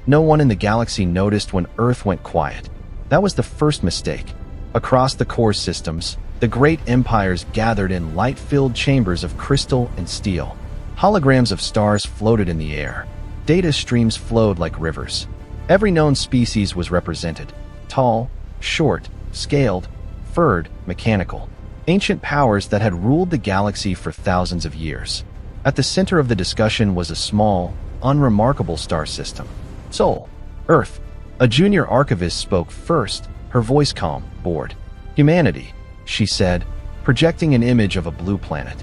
No one in the galaxy noticed when Earth went quiet. That was the first mistake. Across the core systems, the great empires gathered in light-filled chambers of crystal and steel. Holograms of stars floated in the air. Data streams flowed like rivers. Every known species was represented. Tall, short, scaled, furred, mechanical. Ancient powers that had ruled the galaxy for thousands of years. At the center of the discussion was a small, unremarkable star system. Sol, Earth. A junior archivist spoke first, her voice calm, bored. Humanity, she said, projecting an image of a blue planet.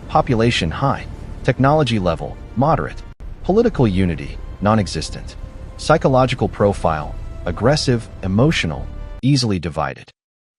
Population high. Technology level, moderate. Political unity, non-existent. Psychological profile, aggressive, emotional, easily divided.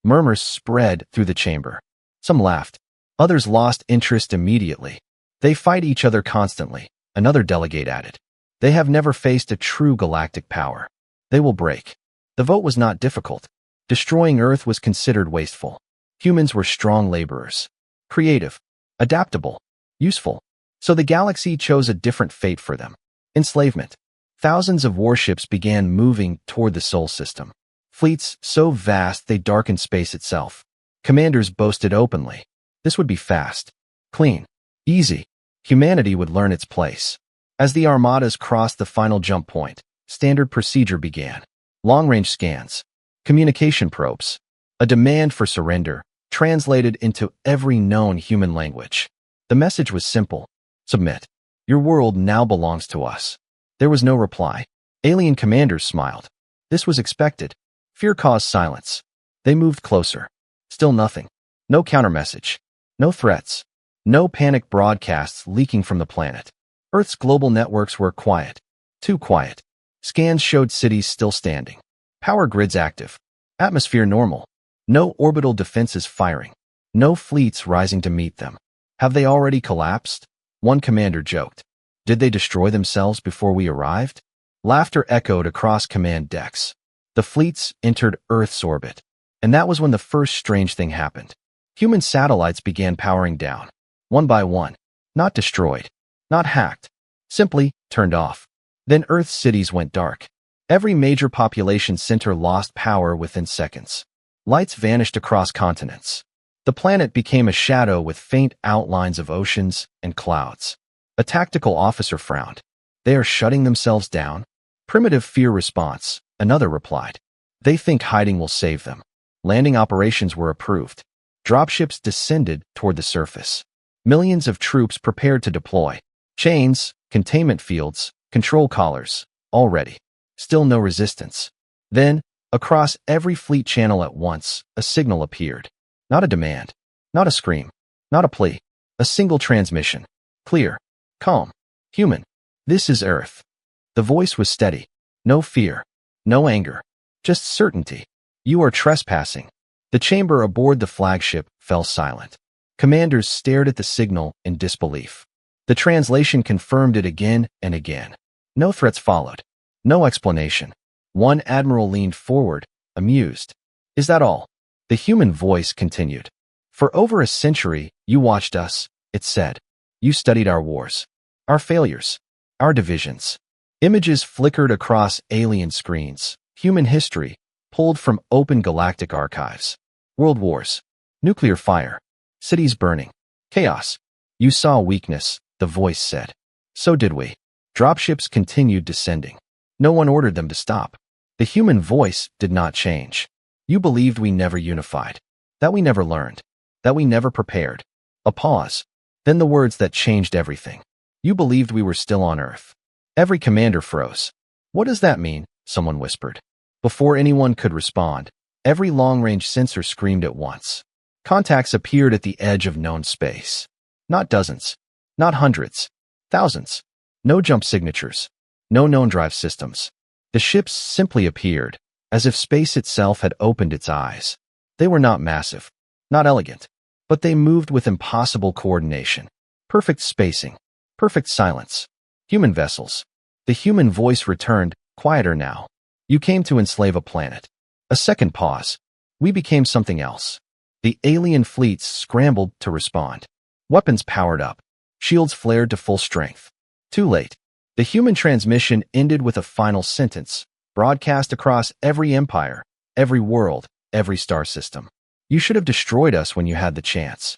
Murmurs spread through the chamber. Some laughed. Others lost interest immediately. They fight each other constantly, another delegate added. They have never faced a true galactic power. They will break. The vote was not difficult. Destroying Earth was considered wasteful. Humans were strong laborers. Creative. Adaptable. Useful. So the galaxy chose a different fate for them. Enslavement. Thousands of warships began moving toward the Sol system. Fleets so vast they darkened space itself. Commanders boasted openly. This would be fast. Clean. Easy. Humanity would learn its place. As the armadas crossed the final jump point, standard procedure began. Long-range scans. Communication probes. A demand for surrender, translated into every known human language. The message was simple. Submit. Your world now belongs to us. There was no reply. Alien commanders smiled. This was expected. Fear caused silence. They moved closer. Still nothing. No countermessage. No threats. No panic broadcasts leaking from the planet. Earth's global networks were quiet. Too quiet. Scans showed cities still standing. Power grids active. Atmosphere normal. No orbital defenses firing. No fleets rising to meet them. Have they already collapsed? One commander joked. Did they destroy themselves before we arrived? Laughter echoed across command decks. The fleets entered Earth's orbit. And that was when the first strange thing happened. Human satellites began powering down. One by one. Not destroyed. Not hacked. Simply turned off. Then Earth's cities went dark. Every major population center lost power within seconds. Lights vanished across continents. The planet became a shadow with faint outlines of oceans and clouds. A tactical officer frowned. They are shutting themselves down? Primitive fear response, another replied. They think hiding will save them. Landing operations were approved. Dropships descended toward the surface. Millions of troops prepared to deploy. Chains, containment fields, control collars, all ready. Still no resistance. Then, across every fleet channel at once, a signal appeared. Not a demand. Not a scream. Not a plea. A single transmission. Clear. Calm. Human. This is Earth. The voice was steady. No fear. No anger. Just certainty. You are trespassing. The chamber aboard the flagship fell silent. Commanders stared at the signal in disbelief. The translation confirmed it again and again. No threats followed. No explanation. One admiral leaned forward, amused. Is that all? The human voice continued. For over a century, you watched us, it said. You studied our wars. Our failures. Our divisions. Images flickered across alien screens. Human history, pulled from open galactic archives. World wars. Nuclear fire. Cities burning. Chaos. You saw weakness, the voice said. So did we. Dropships continued descending. No one ordered them to stop. The human voice did not change. You believed we never unified. That we never learned. That we never prepared. A pause. Then the words that changed everything. You believed we were still on Earth. Every commander froze. What does that mean? Someone whispered. Before anyone could respond, every long-range sensor screamed at once. Contacts appeared at the edge of known space. Not dozens. Not hundreds. Thousands. No jump signatures. No known drive systems. The ships simply appeared, as if space itself had opened its eyes. They were not massive. Not elegant. But they moved with impossible coordination. Perfect spacing. Perfect silence. Human vessels. The human voice returned, quieter now. You came to enslave a planet. A second pause. We became something else. The alien fleets scrambled to respond. Weapons powered up. Shields flared to full strength. Too late. The human transmission ended with a final sentence, broadcast across every empire, every world, every star system. You should have destroyed us when you had the chance.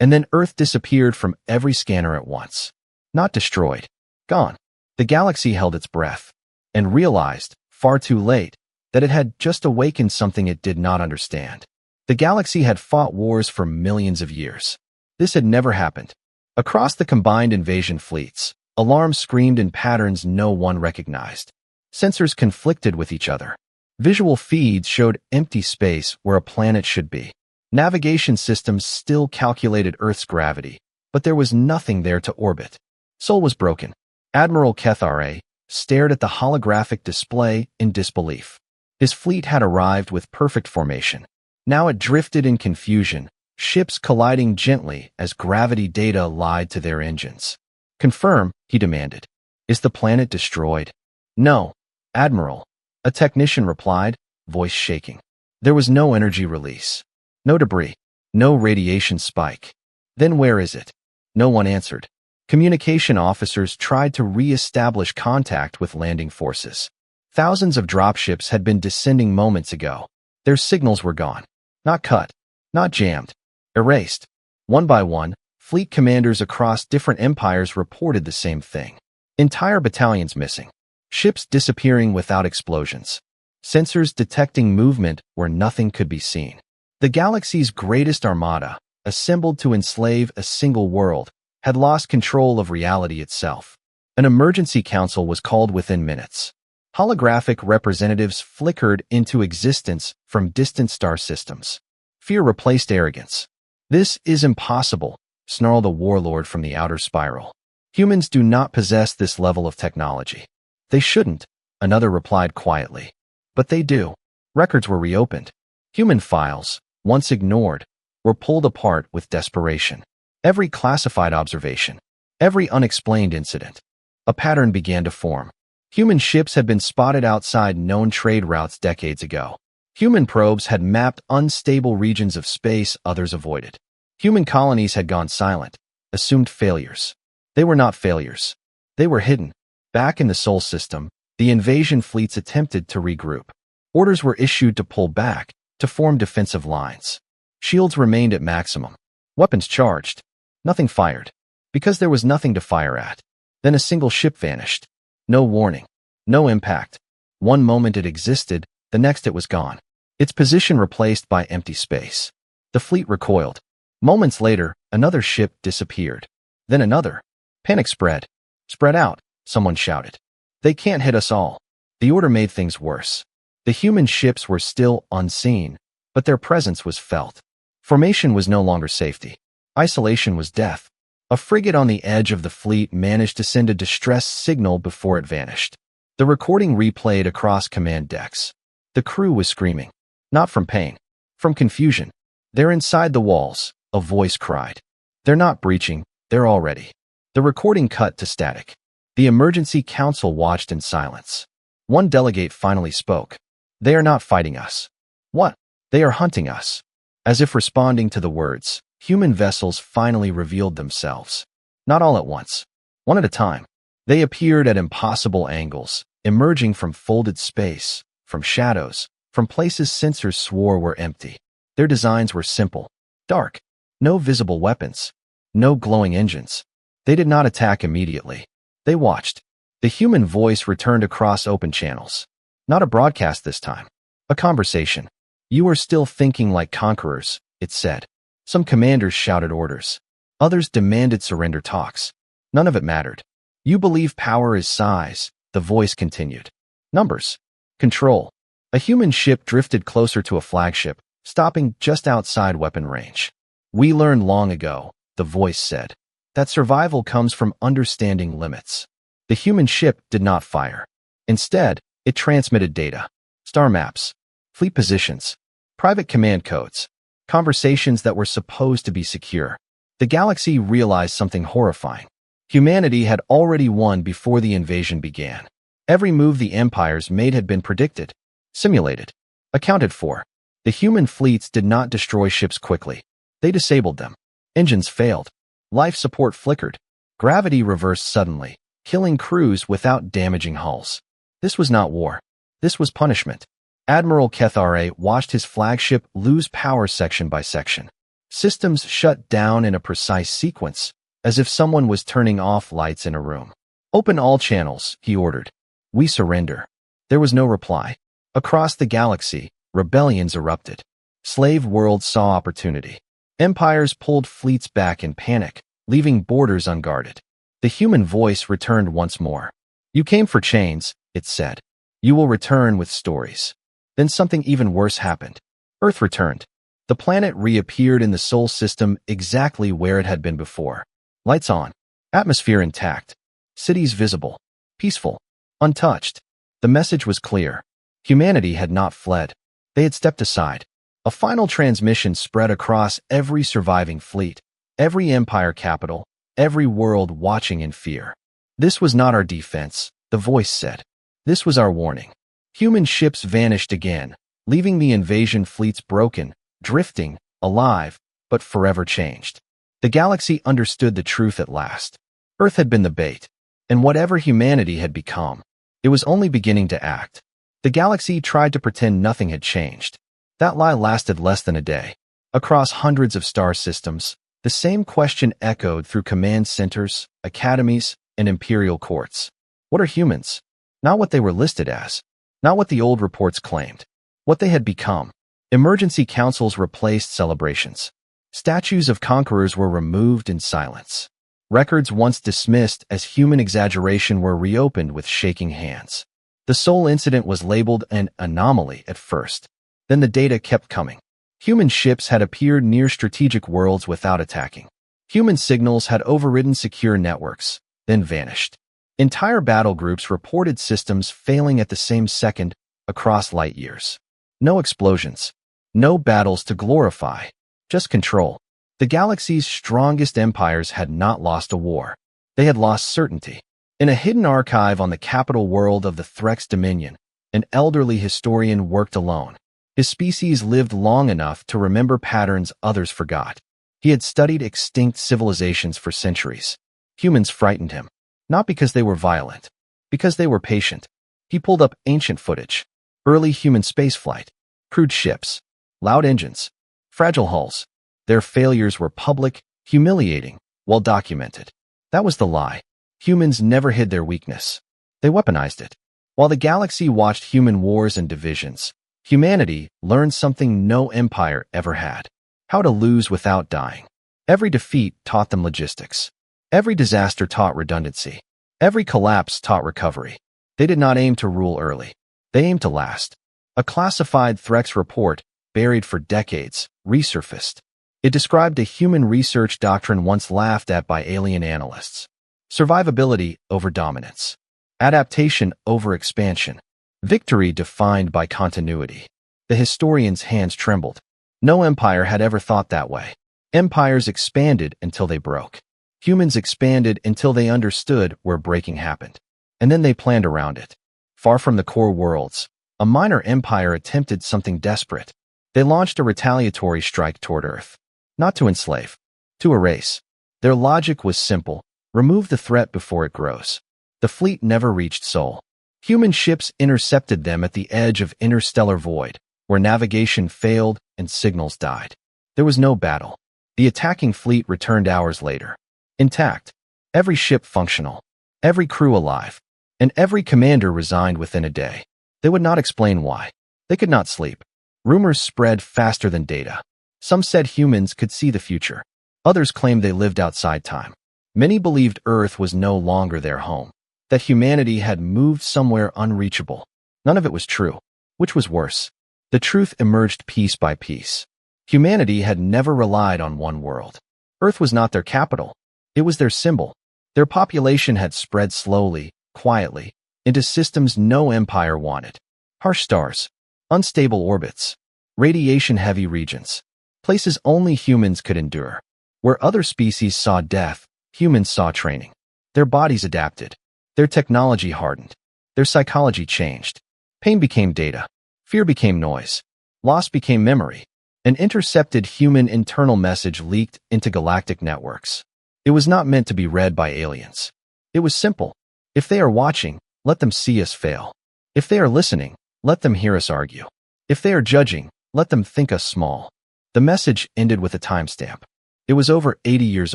And then Earth disappeared from every scanner at once. Not destroyed. Gone. The galaxy held its breath and realized, far too late, that it had just awakened something it did not understand. The galaxy had fought wars for millions of years. This had never happened. Across the combined invasion fleets, alarms screamed in patterns no one recognized. Sensors conflicted with each other. Visual feeds showed empty space where a planet should be. Navigation systems still calculated Earth's gravity, but there was nothing there to orbit. Soul was broken. Admiral Kethare stared at the holographic display in disbelief. His fleet had arrived with perfect formation. Now it drifted in confusion, ships colliding gently as gravity data lied to their engines. Confirm, he demanded. Is the planet destroyed? No, Admiral. A technician replied, voice shaking. There was no energy release. No debris. No radiation spike. Then where is it? No one answered. Communication officers tried to re-establish contact with landing forces. Thousands of dropships had been descending moments ago. Their signals were gone. Not cut. Not jammed. Erased. One by one, fleet commanders across different empires reported the same thing. Entire battalions missing. Ships disappearing without explosions. Sensors detecting movement where nothing could be seen. The galaxy's greatest armada, assembled to enslave a single world, had lost control of reality itself. An emergency council was called within minutes. Holographic representatives flickered into existence from distant star systems. Fear replaced arrogance. This is impossible, snarled a warlord from the outer spiral. Humans do not possess this level of technology. They shouldn't, another replied quietly. But they do. Records were reopened. Human files, once ignored, were pulled apart with desperation. Every classified observation, every unexplained incident. A pattern began to form. Human ships had been spotted outside known trade routes decades ago. Human probes had mapped unstable regions of space others avoided. Human colonies had gone silent, assumed failures. They were not failures. They were hidden. Back in the Sol system, the invasion fleets attempted to regroup. Orders were issued to pull back, to form defensive lines. Shields remained at maximum. Weapons charged. Nothing fired. Because there was nothing to fire at. Then a single ship vanished. No warning. No impact. One moment it existed, the next it was gone. Its position replaced by empty space. The fleet recoiled. Moments later, another ship disappeared. Then another. Panic spread. Spread out, someone shouted. They can't hit us all. The order made things worse. The human ships were still unseen, but their presence was felt. Formation was no longer safety. Isolation was death. A frigate on the edge of the fleet managed to send a distress signal before it vanished. The recording replayed across command decks. The crew was screaming. Not from pain. From confusion. They're inside the walls, a voice cried. They're not breaching, they're already. The recording cut to static. The emergency council watched in silence. One delegate finally spoke. They are not fighting us. What? They are hunting us. As if responding to the words, human vessels finally revealed themselves. Not all at once. One at a time. They appeared at impossible angles, emerging from folded space, from shadows, from places sensors swore were empty. Their designs were simple. Dark. No visible weapons. No glowing engines. They did not attack immediately. They watched. The human voice returned across open channels. Not a broadcast this time. A conversation. You are still thinking like conquerors, it said. Some commanders shouted orders. Others demanded surrender talks. None of it mattered. You believe power is size, the voice continued. Numbers. Control. A human ship drifted closer to a flagship, stopping just outside weapon range. We learned long ago, the voice said, that survival comes from understanding limits. The human ship did not fire. Instead, it transmitted data. Star maps. Fleet positions. Private command codes. Conversations that were supposed to be secure. The galaxy realized something horrifying. Humanity had already won before the invasion began. Every move the empires made had been predicted, simulated, accounted for. The human fleets did not destroy ships quickly. They disabled them. Engines failed. Life support flickered. Gravity reversed suddenly. killing crews without damaging hulls. This was not war. This was punishment. Admiral Kethare watched his flagship lose power section by section. Systems shut down in a precise sequence, as if someone was turning off lights in a room. "Open all channels," he ordered. "We surrender." There was no reply. Across the galaxy, rebellions erupted. Slave worlds saw opportunity. Empires pulled fleets back in panic, leaving borders unguarded. The human voice returned once more. "You came for chains," it said. "You will return with stories." Then something even worse happened. Earth returned. The planet reappeared in the Sol system exactly where it had been before. Lights on. Atmosphere intact. Cities visible. Peaceful. Untouched. The message was clear. Humanity had not fled. They had stepped aside. A final transmission spread across every surviving fleet, every empire capital, every world watching in fear. "This was not our defense," the voice said. "This was our warning." Human ships vanished again, leaving the invasion fleets broken, drifting, alive, but forever changed. The galaxy understood the truth at last. Earth had been the bait, and whatever humanity had become, it was only beginning to act. The galaxy tried to pretend nothing had changed. That lie lasted less than a day. Across hundreds of star systems, the same question echoed through command centers, academies, and imperial courts. What are humans? Not what they were listed as. Not what the old reports claimed. What they had become. Emergency councils replaced celebrations. Statues of conquerors were removed in silence. Records once dismissed as human exaggeration were reopened with shaking hands. The Sol incident was labeled an anomaly at first. Then the data kept coming. Human ships had appeared near strategic worlds without attacking. Human signals had overridden secure networks, then vanished. Entire battle groups reported systems failing at the same second across light years. No explosions. No battles to glorify. Just control. The galaxy's strongest empires had not lost a war. They had lost certainty. In a hidden archive on the capital world of the Threx Dominion, an elderly historian worked alone. His species lived long enough to remember patterns others forgot. He had studied extinct civilizations for centuries. Humans frightened him. Not because they were violent, because they were patient. He pulled up ancient footage. Early human spaceflight. Crude ships. Loud engines. Fragile hulls. Their failures were public, humiliating, well documented. That was the lie. Humans never hid their weakness. They weaponized it. While the galaxy watched human wars and divisions, humanity learned something no empire ever had. How to lose without dying. Every defeat taught them logistics. Every disaster taught redundancy. Every collapse taught recovery. They did not aim to rule early. They aimed to last. A classified Threx report, buried for decades, resurfaced. It described a human research doctrine once laughed at by alien analysts. Survivability over dominance. Adaptation over expansion. Victory defined by continuity. The historian's hands trembled. No empire had ever thought that way. Empires expanded until they broke. Humans expanded until they understood where breaking happened. And then they planned around it. Far from the core worlds, a minor empire attempted something desperate. They launched a retaliatory strike toward Earth. Not to enslave. To erase. Their logic was simple. Remove the threat before it grows. The fleet never reached Sol. Human ships intercepted them at the edge of interstellar void, where navigation failed and signals died. There was no battle. The attacking fleet returned hours later. Intact. Every ship functional. Every crew alive. And every commander resigned within a day. They would not explain why. They could not sleep. Rumors spread faster than data. Some said humans could see the future. Others claimed they lived outside time. Many believed Earth was no longer their home, that humanity had moved somewhere unreachable. None of it was true. Which was worse? The truth emerged piece by piece. Humanity had never relied on one world. Earth was not their capital. It was their symbol. Their population had spread slowly, quietly, into systems no empire wanted. Harsh stars, unstable orbits, radiation-heavy regions, places only humans could endure. Where other species saw death, humans saw training. Their bodies adapted. Their technology hardened. Their psychology changed. Pain became data. Fear became noise. Loss became memory. An intercepted human internal message leaked into galactic networks. It was not meant to be read by aliens. It was simple. If they are watching, let them see us fail. If they are listening, let them hear us argue. If they are judging, let them think us small. The message ended with a timestamp. It was over 80 years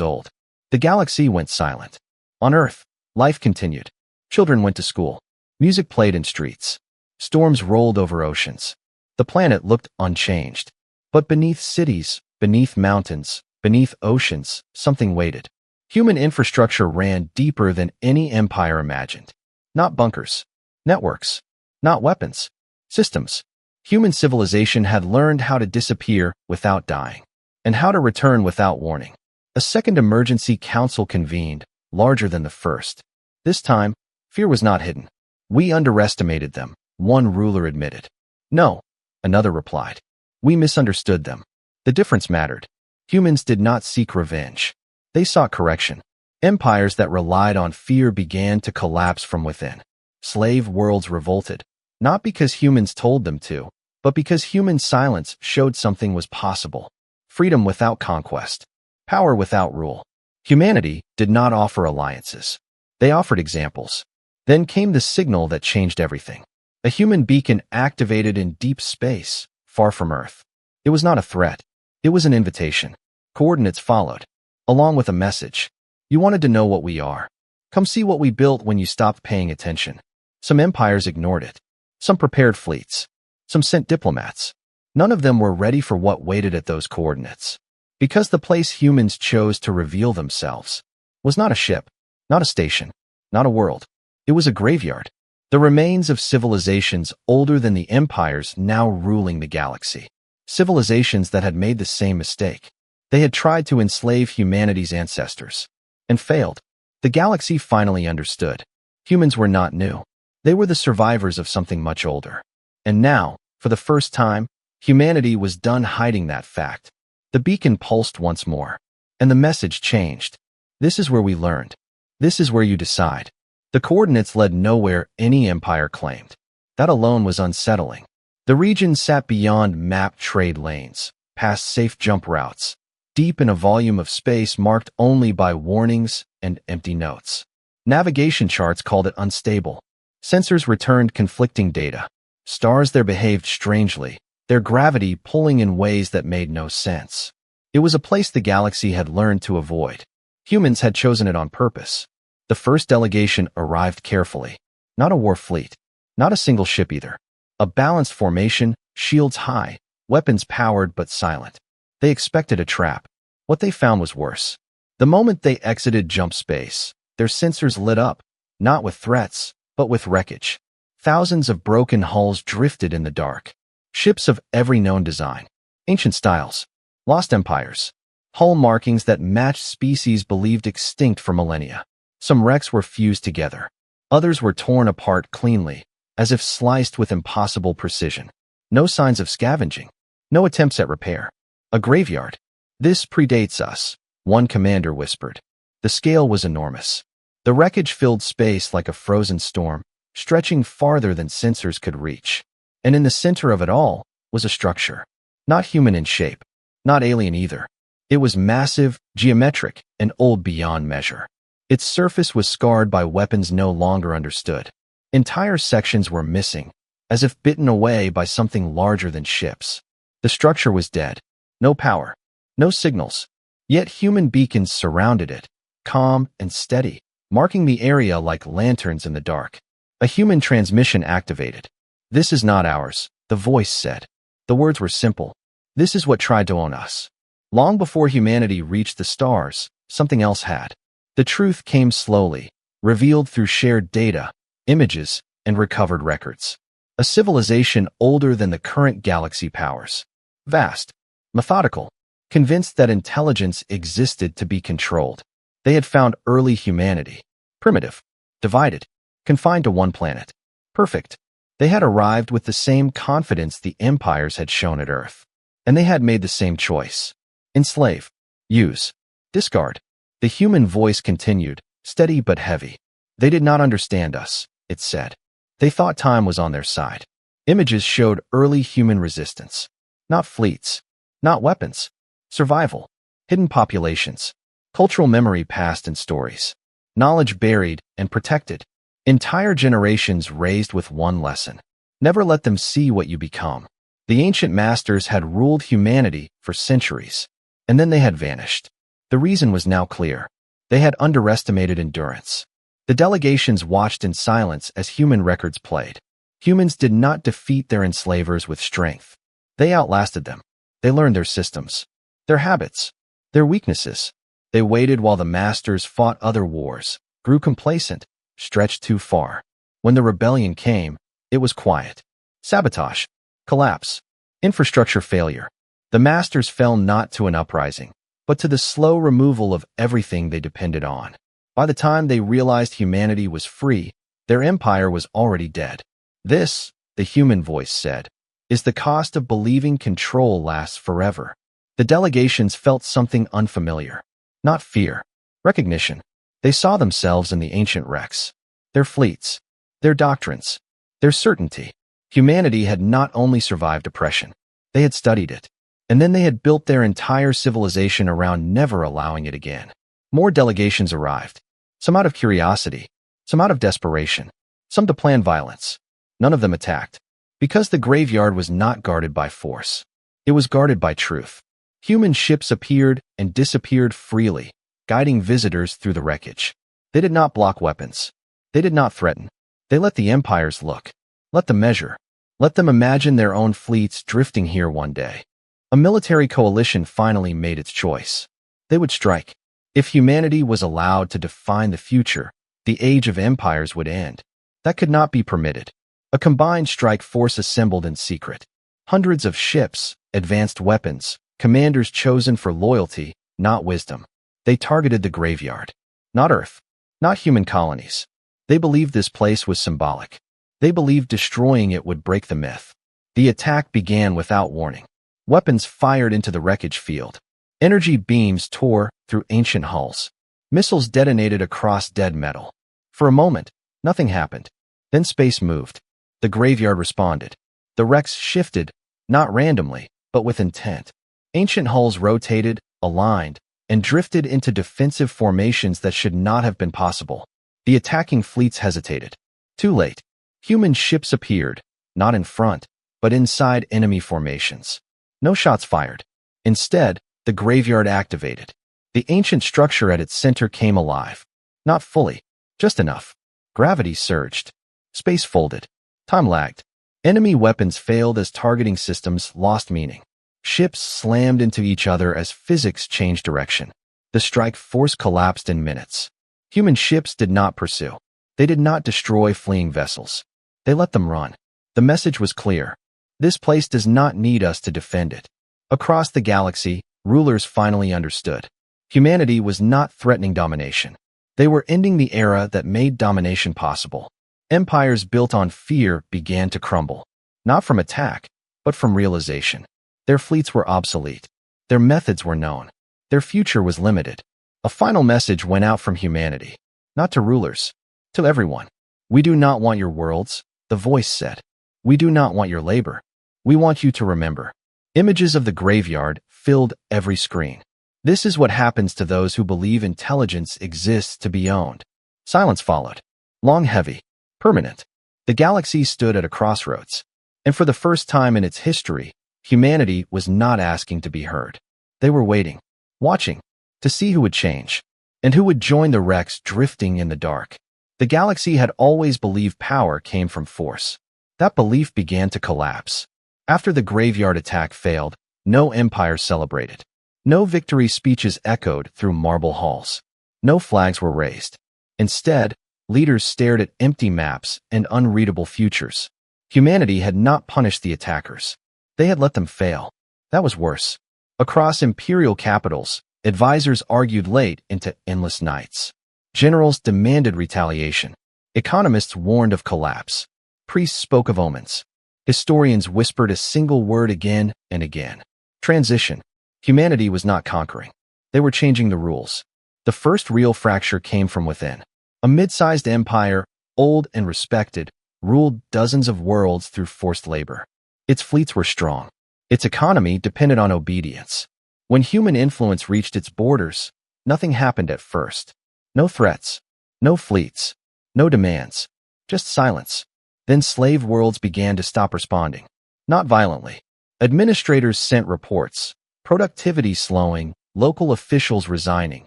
old. The galaxy went silent. On Earth, life continued. Children went to school. Music played in streets. Storms rolled over oceans. The planet looked unchanged. But beneath cities, beneath mountains, beneath oceans, something waited. Human infrastructure ran deeper than any empire imagined. Not bunkers. Networks. Not weapons. Systems. Human civilization had learned how to disappear without dying, and how to return without warning. A second emergency council convened, larger than the first. This time, fear was not hidden. We underestimated them, one ruler admitted. No, another replied. We misunderstood them. The difference mattered. Humans did not seek revenge. They sought correction. Empires that relied on fear began to collapse from within. Slave worlds revolted, not because humans told them to, but because human silence showed something was possible. Freedom without conquest. Power without rule. Humanity did not offer alliances. They offered examples. Then came the signal that changed everything. A human beacon activated in deep space, far from Earth. It was not a threat. It was an invitation. Coordinates followed, along with a message. You wanted to know what we are. Come see what we built when you stopped paying attention. Some empires ignored it. Some prepared fleets. Some sent diplomats. None of them were ready for what waited at those coordinates. Because the place humans chose to reveal themselves was not a ship, not a station, not a world. It was a graveyard. The remains of civilizations older than the empires now ruling the galaxy. Civilizations that had made the same mistake. They had tried to enslave humanity's ancestors and failed. The galaxy finally understood. Humans were not new. They were the survivors of something much older. And now, for the first time, humanity was done hiding that fact. The beacon pulsed once more, and the message changed. This is where we learned. This is where you decide. The coordinates led nowhere any empire claimed. That alone was unsettling. The region sat beyond mapped trade lanes, past safe jump routes, deep in a volume of space marked only by warnings and empty notes. Navigation charts called it unstable. Sensors returned conflicting data. Stars there behaved strangely, their gravity pulling in ways that made no sense. It was a place the galaxy had learned to avoid. Humans had chosen it on purpose. The first delegation arrived carefully. Not a war fleet. Not a single ship either. A balanced formation, shields high, weapons powered but silent. They expected a trap. What they found was worse. The moment they exited jump space, their sensors lit up, not with threats, but with wreckage. Thousands of broken hulls drifted in the dark. Ships of every known design. Ancient styles. Lost empires. Hull markings that matched species believed extinct for millennia. Some wrecks were fused together. Others were torn apart cleanly, as if sliced with impossible precision. No signs of scavenging. No attempts at repair. A graveyard. This predates us, one commander whispered. The scale was enormous. The wreckage filled space like a frozen storm, stretching farther than sensors could reach. And in the center of it all was a structure. Not human in shape. Not alien either. It was massive, geometric, and old beyond measure. Its surface was scarred by weapons no longer understood. Entire sections were missing, as if bitten away by something larger than ships. The structure was dead. No power. No signals. Yet human beacons surrounded it, calm and steady, marking the area like lanterns in the dark. A human transmission activated. This is not ours, the voice said. The words were simple. This is what tried to own us. Long before humanity reached the stars, something else had. The truth came slowly, revealed through shared data, images, and recovered records. A civilization older than the current galaxy powers. Vast, methodical, convinced that intelligence existed to be controlled. They had found early humanity. Primitive, divided, confined to one planet. Perfect. They had arrived with the same confidence the empires had shown at Earth. And they had made the same choice. Enslave. Use. Discard. The human voice continued, steady but heavy. They did not understand us, it said. They thought time was on their side. Images showed early human resistance. Not fleets. Not weapons. Survival. Hidden populations. Cultural memory passed in stories. Knowledge buried and protected. Entire generations raised with one lesson. Never let them see what you become. The ancient masters had ruled humanity for centuries, and then they had vanished. The reason was now clear. They had underestimated endurance. The delegations watched in silence as human records played. Humans did not defeat their enslavers with strength. They outlasted them. They learned their systems, their habits, their weaknesses. They waited while the masters fought other wars, grew complacent, stretched too far. When the rebellion came, it was quiet. Sabotage, collapse, infrastructure failure. The masters fell not to an uprising, but to the slow removal of everything they depended on. By the time they realized humanity was free, their empire was already dead. This, the human voice said, is the cost of believing control lasts forever. The delegations felt something unfamiliar. Not fear, recognition. They saw themselves in the ancient wrecks. Their fleets, their doctrines, their certainty. Humanity had not only survived oppression, they had studied it. And then they had built their entire civilization around never allowing it again. More delegations arrived. Some out of curiosity, some out of desperation, some to plan violence. None of them attacked, because the graveyard was not guarded by force. It was guarded by truth. Human ships appeared and disappeared freely, guiding visitors through the wreckage. They did not block weapons. They did not threaten. They let the empires look. Let them measure. Let them imagine their own fleets drifting here one day. A military coalition finally made its choice. They would strike. If humanity was allowed to define the future, the age of empires would end. That could not be permitted. A combined strike force assembled in secret. Hundreds of ships, advanced weapons, commanders chosen for loyalty, not wisdom. They targeted the graveyard. Not Earth. Not human colonies. They believed this place was symbolic. They believed destroying it would break the myth. The attack began without warning. Weapons fired into the wreckage field. Energy beams tore through ancient hulls. Missiles detonated across dead metal. For a moment, nothing happened. Then space moved. The graveyard responded. The wrecks shifted, not randomly, but with intent. Ancient hulls rotated, aligned, and drifted into defensive formations that should not have been possible. The attacking fleets hesitated. Too late. Human ships appeared, not in front, but inside enemy formations. No shots fired. Instead, the graveyard activated. The ancient structure at its center came alive. Not fully, just enough. Gravity surged. Space folded. Time lagged. Enemy weapons failed as targeting systems lost meaning. Ships slammed into each other as physics changed direction. The strike force collapsed in minutes. Human ships did not pursue. They did not destroy fleeing vessels. They let them run. The message was clear. This place does not need us to defend it. Across the galaxy, rulers finally understood. Humanity was not threatening domination. They were ending the era that made domination possible. Empires built on fear began to crumble. Not from attack, but from realization. Their fleets were obsolete. Their methods were known. Their future was limited. A final message went out from humanity. Not to rulers. To everyone. We do not want your worlds, the voice said. We do not want your labor. We want you to remember. Images of the graveyard filled every screen. This is what happens to those who believe intelligence exists to be owned. Silence followed. Long, heavy, permanent. The galaxy stood at a crossroads. And for the first time in its history, humanity was not asking to be heard. They were waiting, watching, to see who would change, and who would join the wrecks drifting in the dark. The galaxy had always believed power came from force. That belief began to collapse. After the graveyard attack failed, no empire celebrated. No victory speeches echoed through marble halls. No flags were raised. Instead, leaders stared at empty maps and unreadable futures. Humanity had not punished the attackers. They had let them fail. That was worse. Across imperial capitals, advisors argued late into endless nights. Generals demanded retaliation. Economists warned of collapse. Priests spoke of omens. Historians whispered a single word again and again. Transition. Humanity was not conquering. They were changing the rules. The first real fracture came from within. A mid-sized empire, old and respected, ruled dozens of worlds through forced labor. Its fleets were strong. Its economy depended on obedience. When human influence reached its borders, nothing happened at first. No threats. No fleets. No demands. Just silence. Then slave worlds began to stop responding. Not violently. Administrators sent reports. Productivity slowing, local officials resigning,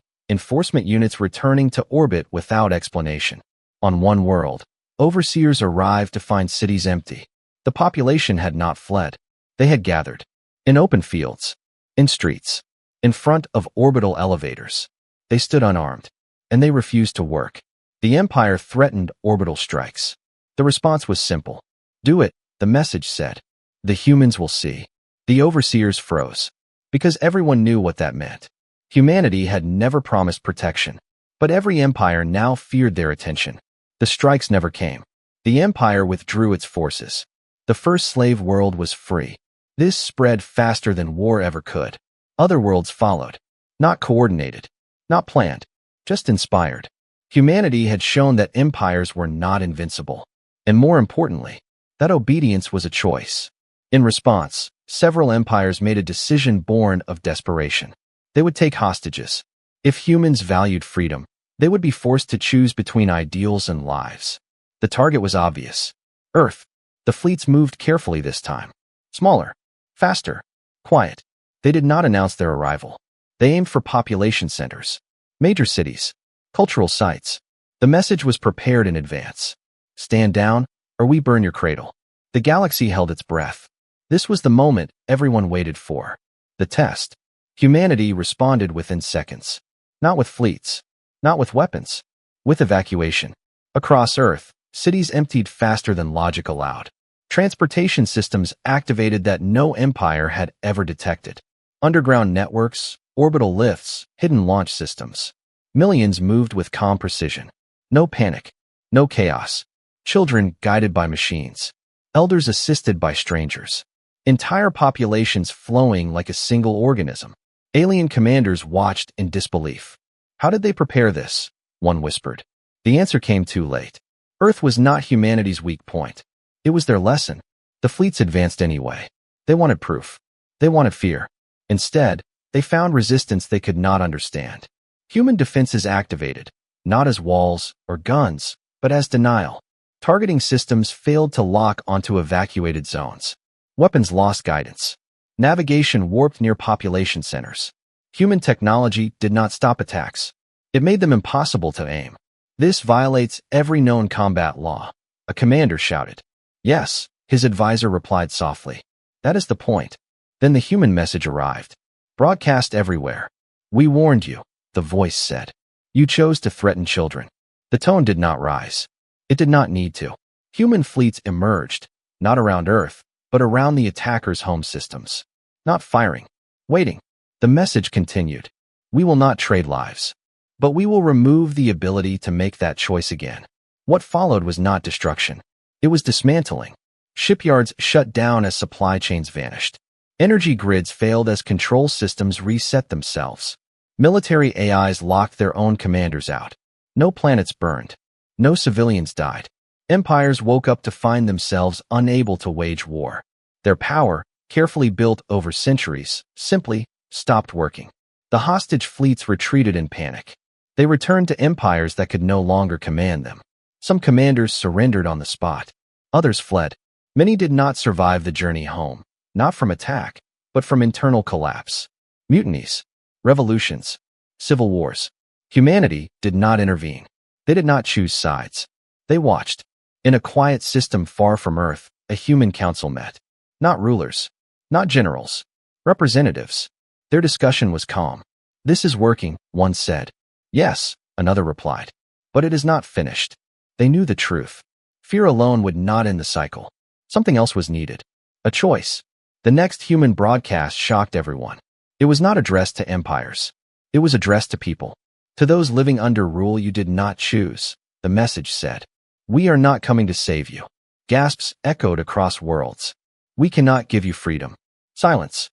enforcement units returning to orbit without explanation. On one world, overseers arrived to find cities empty. The population had not fled. They had gathered. In open fields. In streets. In front of orbital elevators. They stood unarmed. And they refused to work. The Empire threatened orbital strikes. The response was simple. Do it, the message said. The humans will see. The overseers froze. Because everyone knew what that meant. Humanity had never promised protection. But every empire now feared their attention. The strikes never came. The Empire withdrew its forces. The first slave world was free. This spread faster than war ever could. Other worlds followed. Not coordinated. Not planned. Just inspired. Humanity had shown that empires were not invincible. And more importantly, that obedience was a choice. In response, several empires made a decision born of desperation. They would take hostages. If humans valued freedom, they would be forced to choose between ideals and lives. The target was obvious. Earth. The fleets moved carefully this time. Smaller. Faster. Quiet. They did not announce their arrival. They aimed for population centers. Major cities. Cultural sites. The message was prepared in advance. Stand down, or we burn your cradle. The galaxy held its breath. This was the moment everyone waited for. The test. Humanity responded within seconds. Not with fleets. Not with weapons. With evacuation. Across Earth, cities emptied faster than logic allowed. Transportation systems activated that no empire had ever detected. Underground networks, orbital lifts, hidden launch systems. Millions moved with calm precision. No panic. No chaos. Children guided by machines. Elders assisted by strangers. Entire populations flowing like a single organism. Alien commanders watched in disbelief. How did they prepare this? One whispered. The answer came too late. Earth was not humanity's weak point. It was their lesson. The fleets advanced anyway. They wanted proof. They wanted fear. Instead, they found resistance they could not understand. Human defenses activated, not as walls or guns, but as denial. Targeting systems failed to lock onto evacuated zones. Weapons lost guidance. Navigation warped near population centers. Human technology did not stop attacks. It made them impossible to aim. This violates every known combat law. A commander shouted. Yes, his advisor replied softly. That is the point. Then the human message arrived. Broadcast everywhere. We warned you, the voice said. You chose to threaten children. The tone did not rise. It did not need to. Human fleets emerged, not around Earth, but around the attackers' home systems. Not firing. Waiting. The message continued. We will not trade lives. But we will remove the ability to make that choice again. What followed was not destruction. It was dismantling. Shipyards shut down as supply chains vanished. Energy grids failed as control systems reset themselves. Military AIs locked their own commanders out. No planets burned. No civilians died. Empires woke up to find themselves unable to wage war. Their power, carefully built over centuries, simply stopped working. The hostage fleets retreated in panic. They returned to empires that could no longer command them. Some commanders surrendered on the spot. Others fled. Many did not survive the journey home, not from attack, but from internal collapse. Mutinies, revolutions, civil wars. Humanity did not intervene. They did not choose sides. They watched. In a quiet system far from Earth, a human council met. Not rulers. Not generals. Representatives. Their discussion was calm. This is working, one said. Yes, another replied. But it is not finished. They knew the truth. Fear alone would not end the cycle. Something else was needed. A choice. The next human broadcast shocked everyone. It was not addressed to empires. It was addressed to people. To those living under rule you did not choose, the message said. We are not coming to save you. Gasps echoed across worlds. We cannot give you freedom. Silence.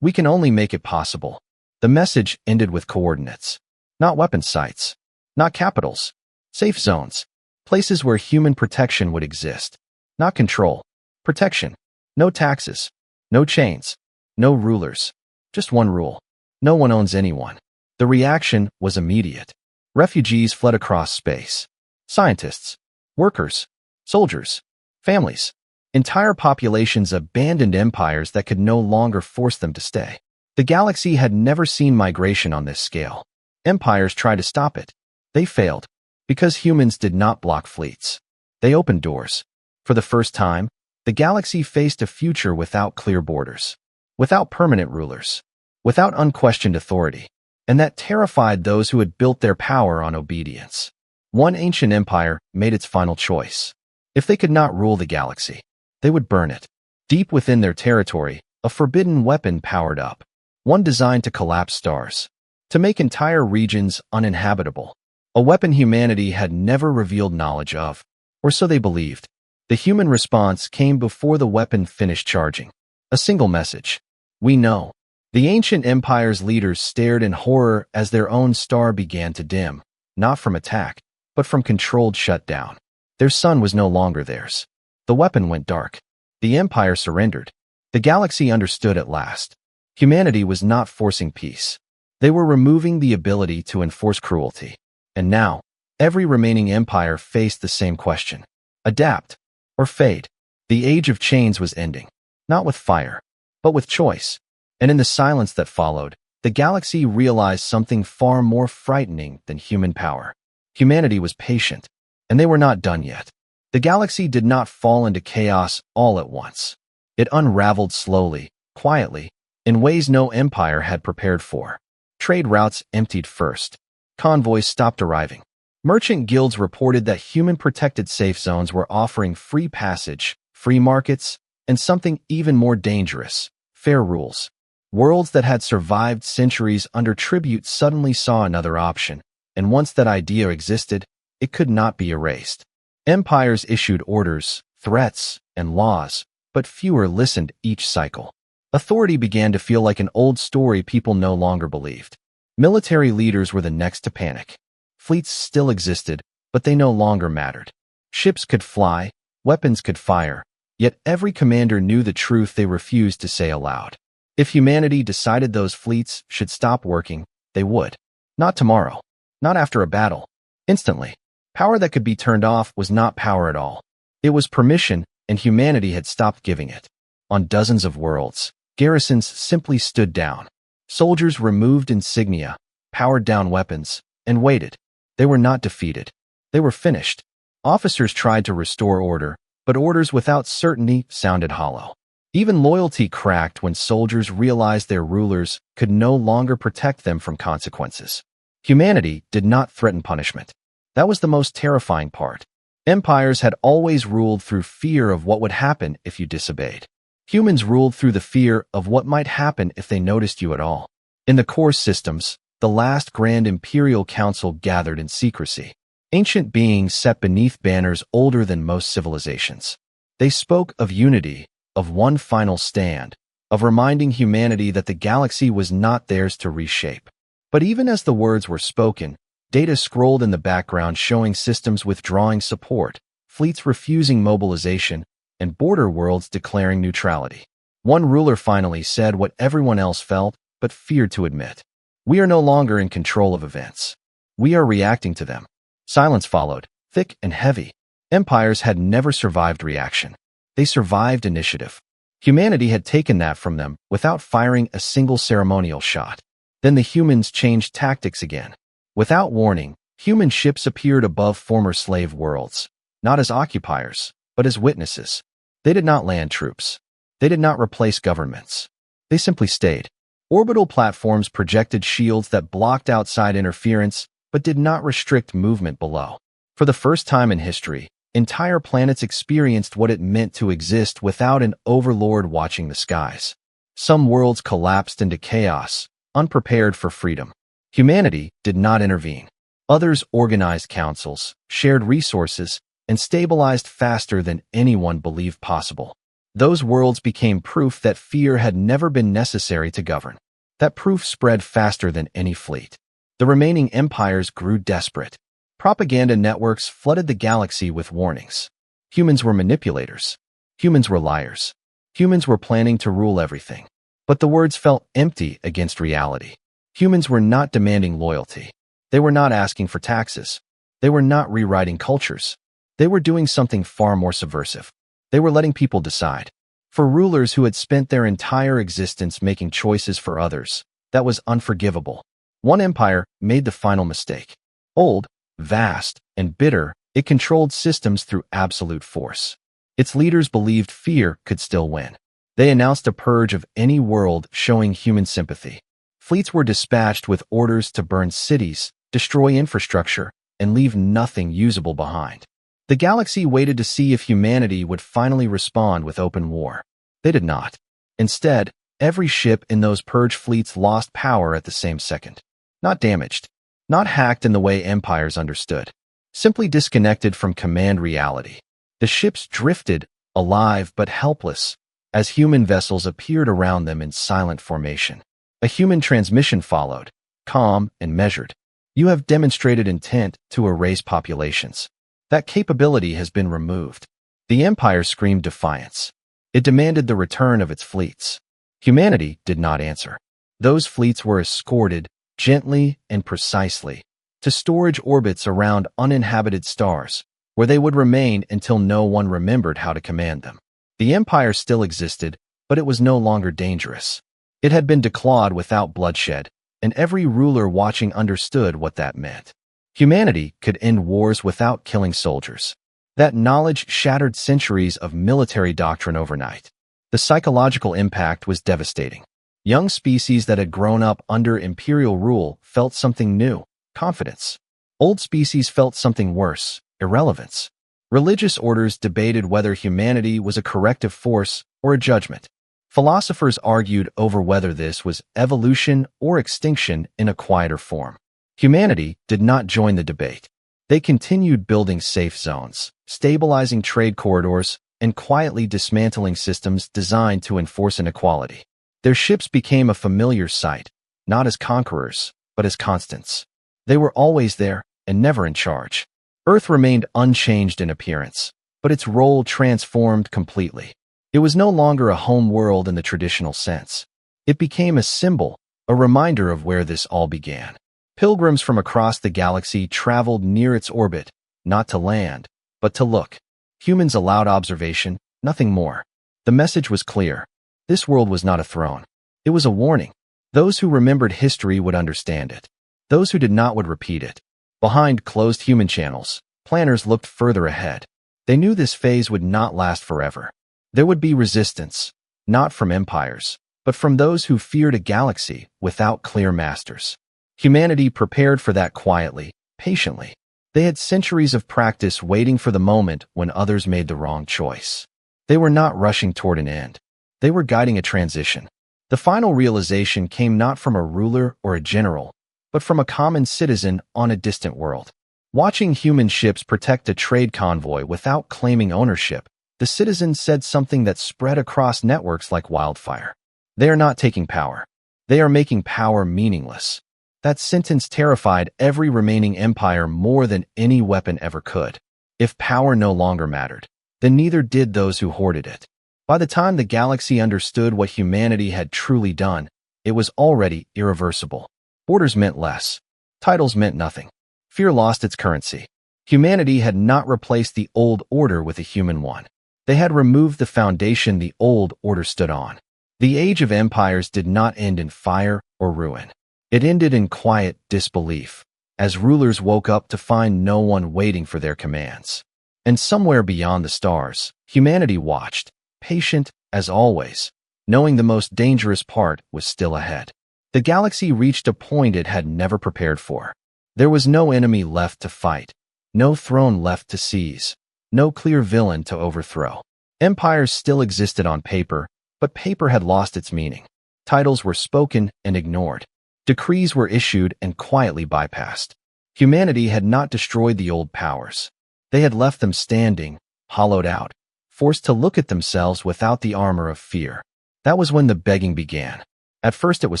We can only make it possible. The message ended with coordinates. Not weapon sites. Not capitals. Safe zones. Places where human protection would exist. Not control. Protection. No taxes. No chains. No rulers. Just one rule. No one owns anyone. The reaction was immediate. Refugees fled across space. Scientists. Workers. Soldiers, families, entire populations abandoned empires that could no longer force them to stay. The galaxy had never seen migration on this scale. Empires tried to stop it. They failed, because humans did not block fleets. They opened doors. For the first time, the galaxy faced a future without clear borders, without permanent rulers, without unquestioned authority, and that terrified those who had built their power on obedience. One ancient empire made its final choice. If they could not rule the galaxy, they would burn it. Deep within their territory, a forbidden weapon powered up, one designed to collapse stars, to make entire regions uninhabitable. A weapon humanity had never revealed knowledge of, or so they believed. The human response came before the weapon finished charging. A single message: we know. The ancient empire's leaders stared in horror as their own star began to dim, not from attack, but from controlled shutdown. Their sun was no longer theirs. The weapon went dark. The empire surrendered. The galaxy understood at last. Humanity was not forcing peace. They were removing the ability to enforce cruelty. And now, every remaining empire faced the same question: adapt or fade. The age of chains was ending, not with fire, but with choice. And in the silence that followed, the galaxy realized something far more frightening than human power. Humanity was patient, and they were not done yet. The galaxy did not fall into chaos all at once. It unraveled slowly, quietly, in ways no empire had prepared for. Trade routes emptied first. Convoys stopped arriving. Merchant guilds reported that human-protected safe zones were offering free passage, free markets, and something even more dangerous: fair rules. Worlds that had survived centuries under tribute suddenly saw another option, and once that idea existed, it could not be erased. Empires issued orders, threats, and laws, but fewer listened each cycle. Authority began to feel like an old story people no longer believed. Military leaders were the next to panic. Fleets still existed, but they no longer mattered. Ships could fly, weapons could fire, yet every commander knew the truth they refused to say aloud. If humanity decided those fleets should stop working, they would. Not tomorrow. Not after a battle. Instantly. Power that could be turned off was not power at all. It was permission, and humanity had stopped giving it. On dozens of worlds, garrisons simply stood down. Soldiers removed insignia, powered down weapons, and waited. They were not defeated. They were finished. Officers tried to restore order, but orders without certainty sounded hollow. Even loyalty cracked when soldiers realized their rulers could no longer protect them from consequences. Humanity did not threaten punishment. That was the most terrifying part. Empires had always ruled through fear of what would happen if you disobeyed. Humans ruled through the fear of what might happen if they noticed you at all. In the core systems, the last Grand Imperial Council gathered in secrecy. Ancient beings sat beneath banners older than most civilizations. They spoke of unity, of one final stand, of reminding humanity that the galaxy was not theirs to reshape. But even as the words were spoken, data scrolled in the background showing systems withdrawing support, fleets refusing mobilization, and border worlds declaring neutrality. One ruler finally said what everyone else felt but feared to admit: we are no longer in control of events. We are reacting to them. Silence followed, thick and heavy. Empires had never survived reaction. They survived initiative. Humanity had taken that from them without firing a single ceremonial shot. Then the humans changed tactics again. Without warning, human ships appeared above former slave worlds, not as occupiers, but as witnesses. They did not land troops. They did not replace governments. They simply stayed. Orbital platforms projected shields that blocked outside interference, but did not restrict movement below. For the first time in history, entire planets experienced what it meant to exist without an overlord watching the skies. Some worlds collapsed into chaos, unprepared for freedom. Humanity did not intervene. Others organized councils, shared resources, and stabilized faster than anyone believed possible. Those worlds became proof that fear had never been necessary to govern. That proof spread faster than any fleet. The remaining empires grew desperate. Propaganda networks flooded the galaxy with warnings. Humans were manipulators. Humans were liars. Humans were planning to rule everything. But the words felt empty against reality. Humans were not demanding loyalty. They were not asking for taxes. They were not rewriting cultures. They were doing something far more subversive. They were letting people decide. For rulers who had spent their entire existence making choices for others, that was unforgivable. One empire made the final mistake. Old, vast, and bitter, it controlled systems through absolute force. Its leaders believed fear could still win. They announced a purge of any world showing human sympathy. Fleets were dispatched with orders to burn cities, destroy infrastructure, and leave nothing usable behind. The galaxy waited to see if humanity would finally respond with open war. They did not. Instead, every ship in those purge fleets lost power at the same second. Not damaged. Not hacked in the way empires understood. Simply disconnected from command reality. The ships drifted, alive but helpless, as human vessels appeared around them in silent formation. A human transmission followed, calm and measured. You have demonstrated intent to erase populations. That capability has been removed. The Empire screamed defiance. It demanded the return of its fleets. Humanity did not answer. Those fleets were escorted, gently and precisely, to storage orbits around uninhabited stars, where they would remain until no one remembered how to command them. The Empire still existed, but it was no longer dangerous. It had been declawed without bloodshed, and every ruler watching understood what that meant. Humanity could end wars without killing soldiers. That knowledge shattered centuries of military doctrine overnight. The psychological impact was devastating. Young species that had grown up under imperial rule felt something new, confidence. Old species felt something worse, irrelevance. Religious orders debated whether humanity was a corrective force or a judgment. Philosophers argued over whether this was evolution or extinction in a quieter form. Humanity did not join the debate. They continued building safe zones, stabilizing trade corridors, and quietly dismantling systems designed to enforce inequality. Their ships became a familiar sight, not as conquerors, but as constants. They were always there and never in charge. Earth remained unchanged in appearance, but its role transformed completely. It was no longer a home world in the traditional sense. It became a symbol, a reminder of where this all began. Pilgrims from across the galaxy traveled near its orbit, not to land, but to look. Humans allowed observation, nothing more. The message was clear. This world was not a throne. It was a warning. Those who remembered history would understand it. Those who did not would repeat it. Behind closed human channels, planners looked further ahead. They knew this phase would not last forever. There would be resistance, not from empires, but from those who feared a galaxy without clear masters. Humanity prepared for that quietly, patiently. They had centuries of practice waiting for the moment when others made the wrong choice. They were not rushing toward an end. They were guiding a transition. The final realization came not from a ruler or a general, but from a common citizen on a distant world. Watching human ships protect a trade convoy without claiming ownership, the citizen said something that spread across networks like wildfire. They are not taking power. They are making power meaningless. That sentence terrified every remaining empire more than any weapon ever could. If power no longer mattered, then neither did those who hoarded it. By the time the galaxy understood what humanity had truly done, it was already irreversible. Borders meant less. Titles meant nothing. Fear lost its currency. Humanity had not replaced the old order with a human one. They had removed the foundation the old order stood on. The age of empires did not end in fire or ruin. It ended in quiet disbelief, as rulers woke up to find no one waiting for their commands. And somewhere beyond the stars, humanity watched, patient as always, knowing the most dangerous part was still ahead. The galaxy reached a point it had never prepared for. There was no enemy left to fight, no throne left to seize, no clear villain to overthrow. Empires still existed on paper, but paper had lost its meaning. Titles were spoken and ignored. Decrees were issued and quietly bypassed. Humanity had not destroyed the old powers. They had left them standing, hollowed out, forced to look at themselves without the armor of fear. That was when the begging began. At first it was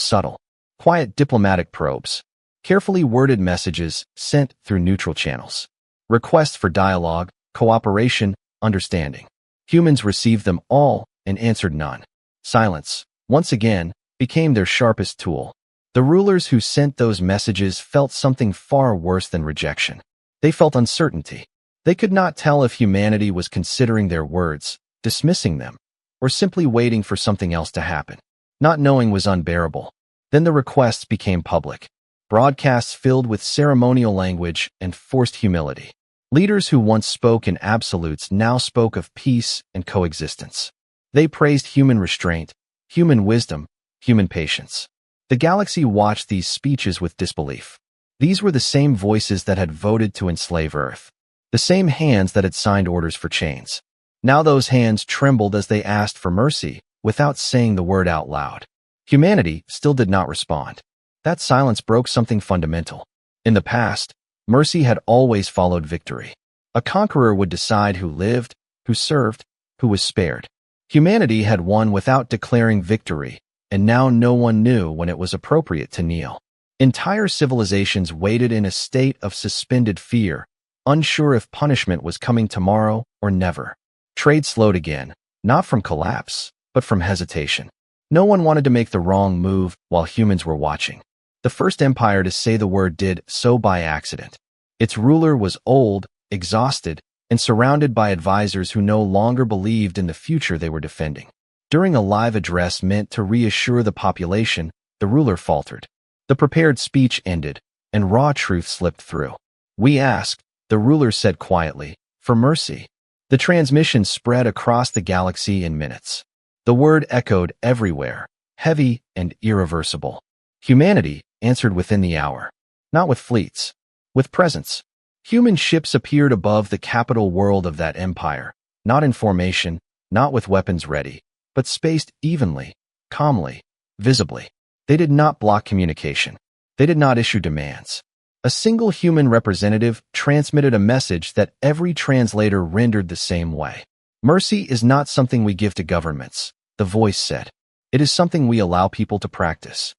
subtle, quiet diplomatic probes, carefully worded messages sent through neutral channels, requests for dialogue, cooperation, understanding. Humans received them all and answered none. Silence, once again, became their sharpest tool. The rulers who sent those messages felt something far worse than rejection. They felt uncertainty. They could not tell if humanity was considering their words, dismissing them, or simply waiting for something else to happen. Not knowing was unbearable. Then the requests became public. Broadcasts filled with ceremonial language and forced humility. Leaders who once spoke in absolutes now spoke of peace and coexistence. They praised human restraint, human wisdom, human patience. The galaxy watched these speeches with disbelief. These were the same voices that had voted to enslave Earth. The same hands that had signed orders for chains. Now those hands trembled as they asked for mercy, without saying the word out loud. Humanity still did not respond. That silence broke something fundamental. In the past, mercy had always followed victory. A conqueror would decide who lived, who served, who was spared. Humanity had won without declaring victory, and now no one knew when it was appropriate to kneel. Entire civilizations waited in a state of suspended fear, unsure if punishment was coming tomorrow or never. Trade slowed again, not from collapse, but from hesitation. No one wanted to make the wrong move while humans were watching. The first empire to say the word did so by accident. Its ruler was old, exhausted, and surrounded by advisors who no longer believed in the future they were defending. During a live address meant to reassure the population, the ruler faltered. The prepared speech ended, and raw truth slipped through. "We ask," the ruler said quietly, "for mercy." The transmission spread across the galaxy in minutes. The word echoed everywhere, heavy and irreversible. Humanity answered within the hour. Not with fleets, with presence. Human ships appeared above the capital world of that empire, not in formation, not with weapons ready, but spaced evenly, calmly, visibly. They did not block communication. They did not issue demands. A single human representative transmitted a message that every translator rendered the same way. "Mercy is not something we give to governments," the voice said. "It is something we allow people to practice."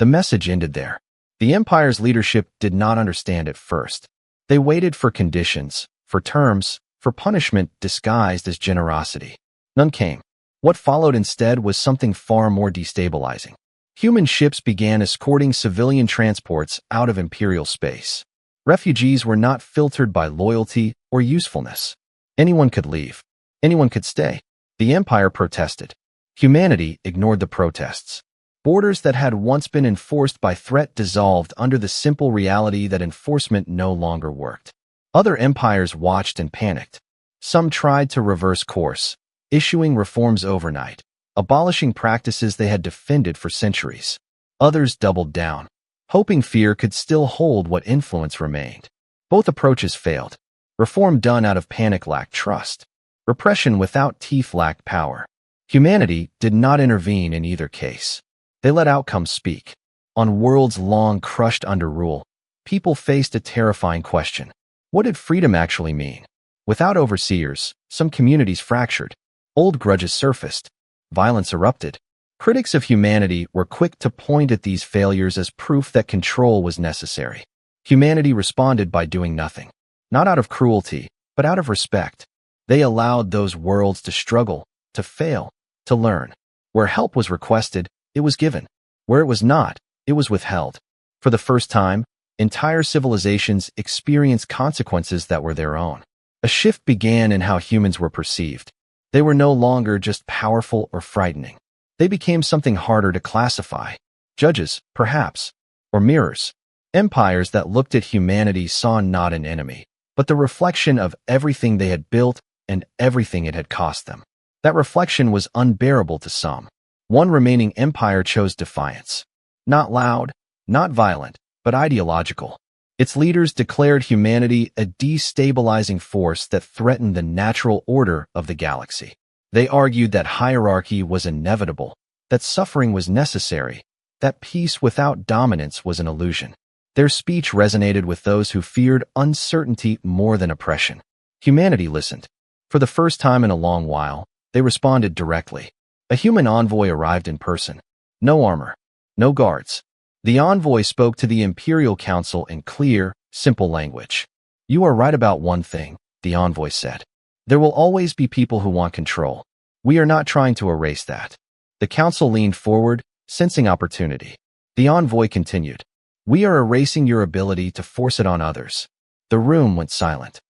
The message ended there. The empire's leadership did not understand at first. They waited for conditions, for terms, for punishment disguised as generosity. None came. What followed instead was something far more destabilizing. Human ships began escorting civilian transports out of imperial space. Refugees were not filtered by loyalty or usefulness. Anyone could leave. Anyone could stay. The empire protested. Humanity ignored the protests. Borders that had once been enforced by threat dissolved under the simple reality that enforcement no longer worked. Other empires watched and panicked. Some tried to reverse course, issuing reforms overnight, abolishing practices they had defended for centuries. Others doubled down, hoping fear could still hold what influence remained. Both approaches failed. Reform done out of panic lacked trust. Repression without teeth lacked power. Humanity did not intervene in either case. They let outcomes speak. On worlds long crushed under rule, people faced a terrifying question. What did freedom actually mean? Without overseers, some communities fractured. Old grudges surfaced. Violence erupted. Critics of humanity were quick to point at these failures as proof that control was necessary. Humanity responded by doing nothing. Not out of cruelty, but out of respect. They allowed those worlds to struggle, to fail, to learn. Where help was requested, it was given. Where it was not, it was withheld. For the first time, entire civilizations experienced consequences that were their own. A shift began in how humans were perceived. They were no longer just powerful or frightening. They became something harder to classify. Judges, perhaps, or mirrors. Empires that looked at humanity saw not an enemy, but the reflection of everything they had built and everything it had cost them. That reflection was unbearable to some. One remaining empire chose defiance. Not loud, not violent, but ideological. Its leaders declared humanity a destabilizing force that threatened the natural order of the galaxy. They argued that hierarchy was inevitable, that suffering was necessary, that peace without dominance was an illusion. Their speech resonated with those who feared uncertainty more than oppression. Humanity listened. For the first time in a long while, they responded directly. A human envoy arrived in person. No armor, no guards. The envoy spoke to the Imperial Council in clear, simple language. "You are right about one thing," the envoy said. "There will always be people who want control. We are not trying to erase that." The council leaned forward, sensing opportunity. The envoy continued. "We are erasing your ability to force it on others." The room went silent.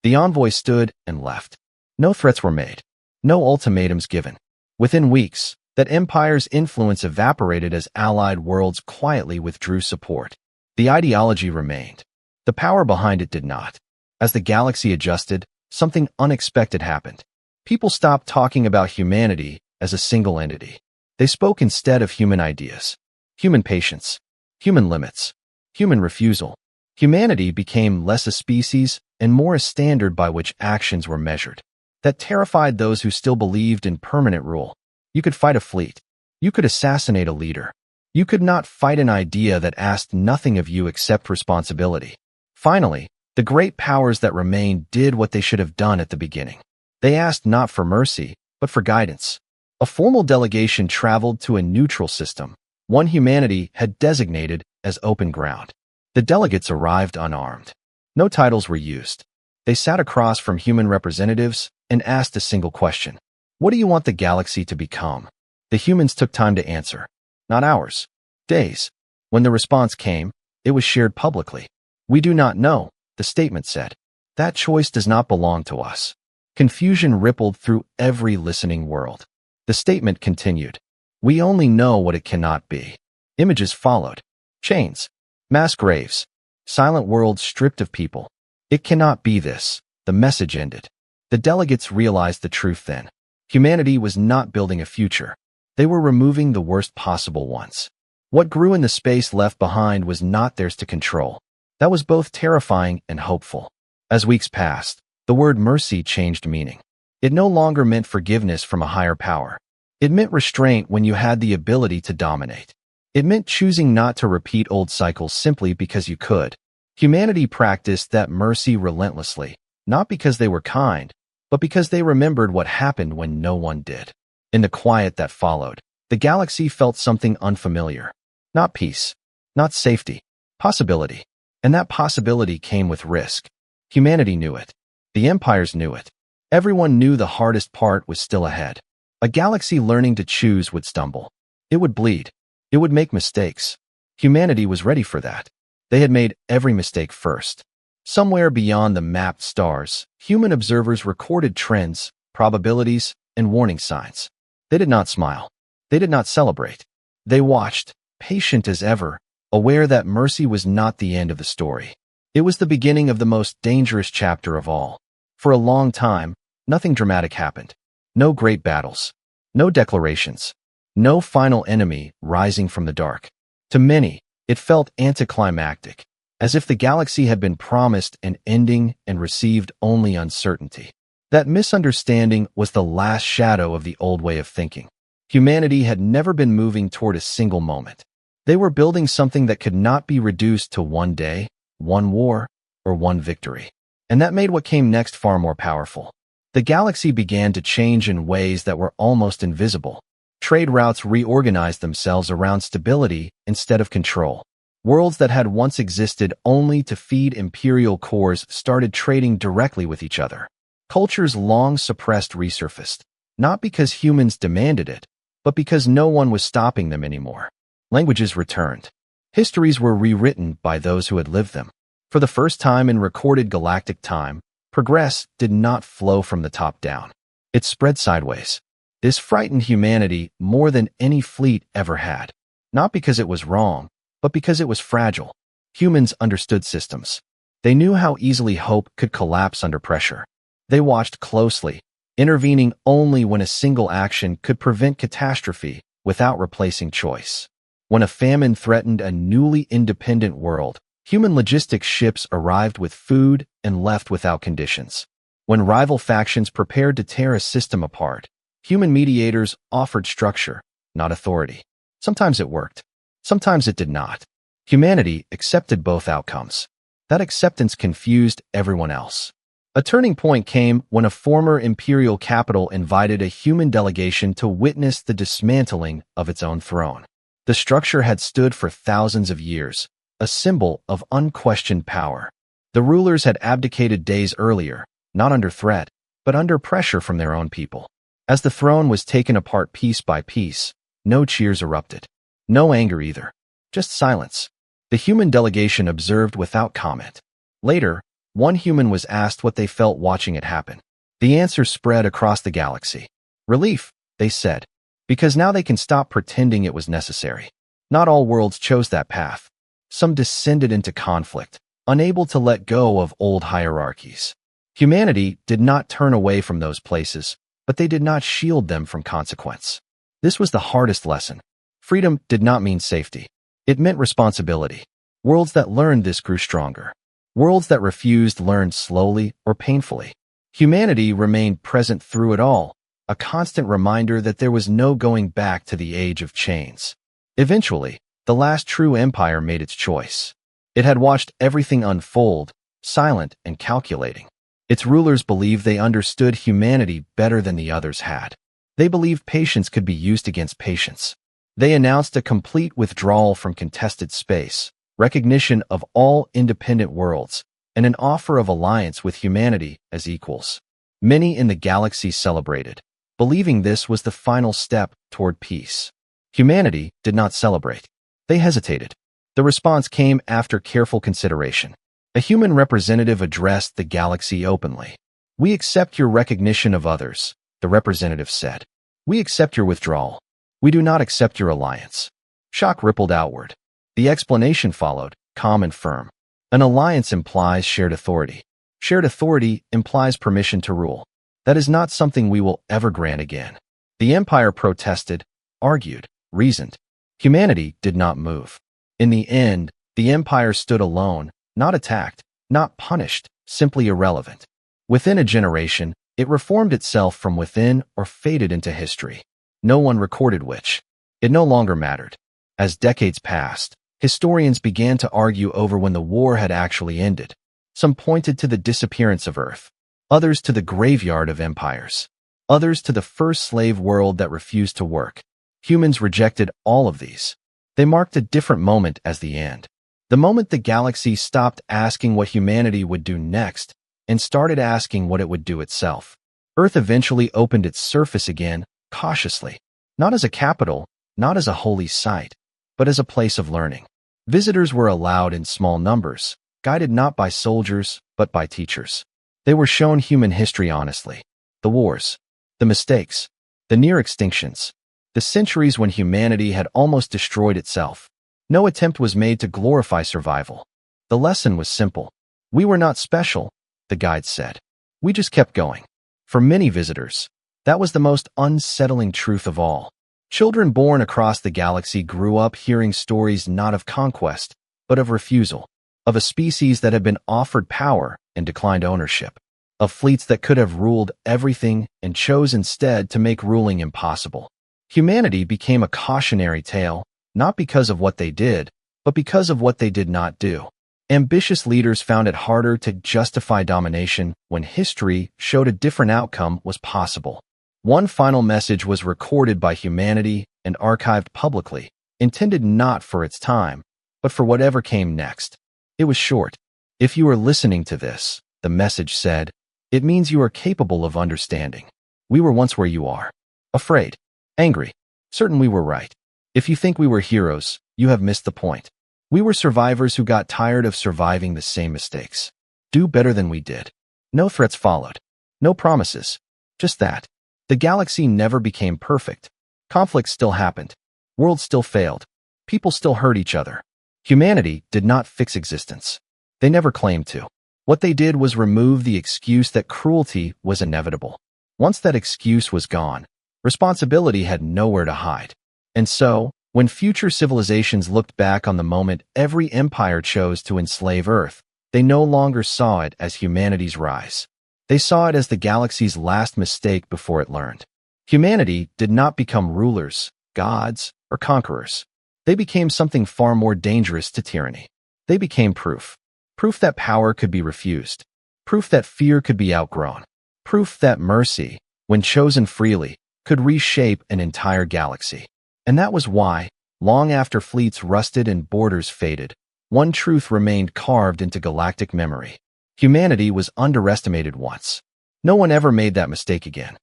The envoy stood and left. No threats were made. No ultimatums given. Within weeks, that empire's influence evaporated as allied worlds quietly withdrew support. The ideology remained. The power behind it did not. As the galaxy adjusted, something unexpected happened. People stopped talking about humanity as a single entity. They spoke instead of human ideas, human patience, human limits, human refusal. Humanity became less a species and more a standard by which actions were measured. That terrified those who still believed in permanent rule. You could fight a fleet. You could assassinate a leader. You could not fight an idea that asked nothing of you except responsibility. Finally, the great powers that remained did what they should have done at the beginning. They asked not for mercy, but for guidance. A formal delegation traveled to a neutral system, one humanity had designated as open ground. The delegates arrived unarmed. No titles were used. They sat across from human representatives and asked a single question. What do you want the galaxy to become? The humans took time to answer. Not hours. Days. When the response came, it was shared publicly. We do not know, the statement said. That choice does not belong to us. Confusion rippled through every listening world. The statement continued. We only know what it cannot be. Images followed. Chains. Mass graves. Silent worlds stripped of people. It cannot be this. The message ended. The delegates realized the truth then. Humanity was not building a future. They were removing the worst possible ones. What grew in the space left behind was not theirs to control. That was both terrifying and hopeful. As weeks passed, the word mercy changed meaning. It no longer meant forgiveness from a higher power. It meant restraint when you had the ability to dominate. It meant choosing not to repeat old cycles simply because you could. Humanity practiced that mercy relentlessly, not because they were kind, but because they remembered what happened when no one did. In the quiet that followed, the galaxy felt something unfamiliar. Not peace, not safety, possibility. And that possibility came with risk. Humanity knew it. The empires knew it. Everyone knew the hardest part was still ahead. A galaxy learning to choose would stumble. It would bleed. It would make mistakes. Humanity was ready for that. They had made every mistake first. Somewhere beyond the mapped stars, human observers recorded trends, probabilities, and warning signs. They did not smile. They did not celebrate. They watched, patient as ever, aware that mercy was not the end of the story. It was the beginning of the most dangerous chapter of all. For a long time, nothing dramatic happened. No great battles. No declarations. No final enemy rising from the dark. To many, it felt anticlimactic, as if the galaxy had been promised an ending and received only uncertainty. That misunderstanding was the last shadow of the old way of thinking. Humanity had never been moving toward a single moment. They were building something that could not be reduced to one day, one war, or one victory. And that made what came next far more powerful. The galaxy began to change in ways that were almost invisible. Trade routes reorganized themselves around stability instead of control. Worlds that had once existed only to feed imperial cores started trading directly with each other. Cultures long suppressed resurfaced, not because humans demanded it, but because no one was stopping them anymore. Languages returned. Histories were rewritten by those who had lived them. For the first time in recorded galactic time, progress did not flow from the top down. It spread sideways. This frightened humanity more than any fleet ever had. Not because it was wrong, but because it was fragile. Humans understood systems. They knew how easily hope could collapse under pressure. They watched closely, intervening only when a single action could prevent catastrophe without replacing choice. When a famine threatened a newly independent world, human logistics ships arrived with food and left without conditions. When rival factions prepared to tear a system apart, human mediators offered structure, not authority. Sometimes it worked. Sometimes it did not. Humanity accepted both outcomes. That acceptance confused everyone else. A turning point came when a former imperial capital invited a human delegation to witness the dismantling of its own throne. The structure had stood for thousands of years, a symbol of unquestioned power. The rulers had abdicated days earlier, not under threat, but under pressure from their own people. As the throne was taken apart piece by piece, no cheers erupted. No anger either. Just silence. The human delegation observed without comment. Later, One human was asked what they felt watching it happen. The answer spread across the galaxy. Relief, they said, because now they can stop pretending it was necessary. Not all worlds chose that path. Some descended into conflict, unable to let go of old hierarchies. Humanity did not turn away from those places, but they did not shield them from consequence. This was the hardest lesson. Freedom did not mean safety. It meant responsibility. Worlds that learned this grew stronger. Worlds that refused learned slowly or painfully. Humanity remained present through it all, a constant reminder that there was no going back to the age of chains. Eventually, the last true empire made its choice. It had watched everything unfold, silent and calculating. Its rulers believed they understood humanity better than the others had. They believed patience could be used against patience. They announced a complete withdrawal from contested space, recognition of all independent worlds, and an offer of alliance with humanity as equals. Many in the galaxy celebrated, believing this was the final step toward peace. Humanity did not celebrate. They hesitated. The response came after careful consideration. A human representative addressed the galaxy openly. "We accept your recognition of others," the representative said. "We accept your withdrawal. We do not accept your alliance." Shock rippled outward. The explanation followed, calm and firm. An alliance implies shared authority. Shared authority implies permission to rule. That is not something we will ever grant again. The Empire protested, argued, reasoned. Humanity did not move. In the end, the Empire stood alone, not attacked, not punished, simply irrelevant. Within a generation, it reformed itself from within or faded into history. No one recorded which. It no longer mattered. As decades passed, historians began to argue over when the war had actually ended. Some pointed to the disappearance of Earth, others to the graveyard of empires, others to the first slave world that refused to work. Humans rejected all of these. They marked a different moment as the end. The moment the galaxy stopped asking what humanity would do next and started asking what it would do itself. Earth eventually opened its surface again, cautiously, not as a capital, not as a holy site, but as a place of learning. Visitors were allowed in small numbers, guided not by soldiers, but by teachers. They were shown human history honestly. The wars, the mistakes, the near extinctions, the centuries when humanity had almost destroyed itself. No attempt was made to glorify survival. The lesson was simple. We were not special, the guide said. We just kept going. For many visitors, that was the most unsettling truth of all. Children born across the galaxy grew up hearing stories not of conquest, but of refusal, of a species that had been offered power and declined ownership, of fleets that could have ruled everything and chose instead to make ruling impossible. Humanity became a cautionary tale, not because of what they did, but because of what they did not do. Ambitious leaders found it harder to justify domination when history showed a different outcome was possible. One final message was recorded by humanity and archived publicly, intended not for its time, but for whatever came next. It was short. "If you are listening to this," the message said, "it means you are capable of understanding. We were once where you are. Afraid. Angry. Certain we were right. If you think we were heroes, you have missed the point. We were survivors who got tired of surviving the same mistakes. Do better than we did." No threats followed. No promises. Just that. The galaxy never became perfect. Conflicts still happened. Worlds still failed. People still hurt each other. Humanity did not fix existence. They never claimed to. What they did was remove the excuse that cruelty was inevitable. Once that excuse was gone, responsibility had nowhere to hide. And so, when future civilizations looked back on the moment every empire chose to enslave Earth, they no longer saw it as humanity's rise. They saw it as the galaxy's last mistake before it learned. Humanity did not become rulers, gods, or conquerors. They became something far more dangerous to tyranny. They became proof. Proof that power could be refused. Proof that fear could be outgrown. Proof that mercy, when chosen freely, could reshape an entire galaxy. And that was why, long after fleets rusted and borders faded, one truth remained carved into galactic memory. Humanity was underestimated once. No one ever made that mistake again.